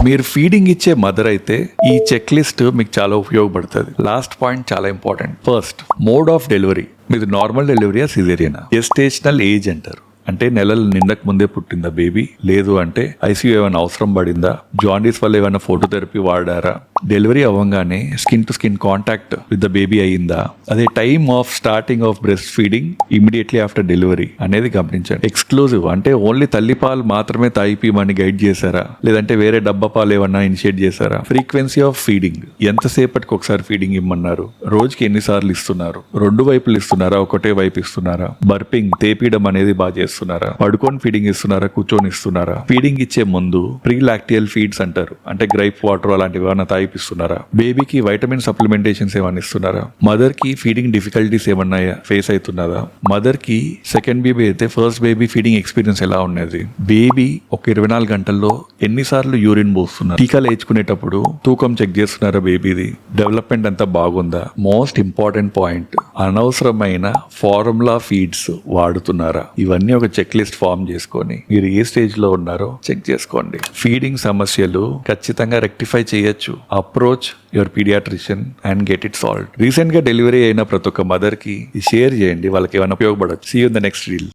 మీరు ఫీడింగ్ ఇచ్చే మదర్ అయితే ఈ చెక్ లిస్ట్ మీకు చాలా ఉపయోగపడుతుంది. లాస్ట్ పాయింట్ చాలా important. First, mode of delivery. మీది నార్మల్ డెలివరీయా, సిజేరియనా? గెస్టేషనల్ ఏజ్ అంటారు, అంటే నెలలు నిండక ముందే పుట్టిందా బేబీ, లేదు అంటే ఐసీయూ ఏమైనా అవసరం పడిందా, జాండీస్ వల్ల ఏమైనా ఫోటోథెరపీ వాడారా, డెలివరీ అవ్వగానే skin to skin contact with the baby అయ్యిందా, అదే time of starting of breast feeding immediately after delivery అనేది గమనించండి. ఎక్స్క్లూజివ్ అంటే ఓన్లీ తల్లిపాలు మాత్రమే తాగిపిమని గైడ్ చేశారా, లేదంటే వేరే డబ్బా పాలు ఏమన్నా ఇనిషియేట్ చేశారా, ఫ్రీక్వెన్సీ ఆఫ్ ఫీడింగ్, ఎంతసేపటికి ఒకసారి ఫీడింగ్ ఇమ్మన్నారు, రోజుకి ఎన్నిసార్లు ఇస్తున్నారు, రెండు వైపులు ఇస్తున్నారా, ఒకటే వైపు ఇస్తున్నారా, బర్పింగ్ తేపీయడం అనేది బాగా చేస్తున్నారా, పడుకొని ఫీడింగ్ ఇస్తున్నారా, కూర్చొని ఇస్తున్నారా, ఫీడింగ్ ఇచ్చే ముందు ప్రీ లాక్టియల్ ఫీడ్స్ అంటారు, అంటే గ్రైప్ వాటర్ అలాంటివి ఏమైనా తాగిపిస్తున్నారా, బేబీకి వైటమిన్ సప్లిమెంటేషన్స్ ఏమైనా ఇస్తున్నారా, మదర్ కి ఫీడింగ్ డిఫికల్టీస్ ఏమన్నా ఫేస్ అవుతున్నదా, మదర్ కి సెకండ్ బేబీ అయితే ఫస్ట్ బేబీ ఫీడింగ్ ఎక్స్పీరియన్స్ ఎలా ఉన్నది, బేబీ ఒక 24 గంటల్లో ఎన్నిసార్లు యూరిన్ పోస్తున్నారు, టీకాలు వేయించుకునేటప్పుడు తూకం చెక్ చేస్తున్నారా, బేబీది డెవలప్మెంట్ అంతా బాగుందా, మోస్ట్ ఇంపార్టెంట్ పాయింట్, అనవసరమైన ఫార్ములా ఫీడ్స్ వాడుతున్నారా, ఇవన్నీ ఒక చెక్ లిస్ట్ ఫామ్ చేసుకొని మీరు ఏ స్టేజ్ లో ఉన్నారో చెక్ చేసుకోండి. ఫీడింగ్ సమస్యలు ఖచ్చితంగా రెక్టిఫై చేయొచ్చు. Approach your paediatrician and get it solved. Recent గా డెలివరీ అయిన ప్రతి ఒక్క మదర్ కి షేర్ చేయండి, వాళ్ళకి ఏమైనా ఉపయోగపడచ్చు. See you in the next reel.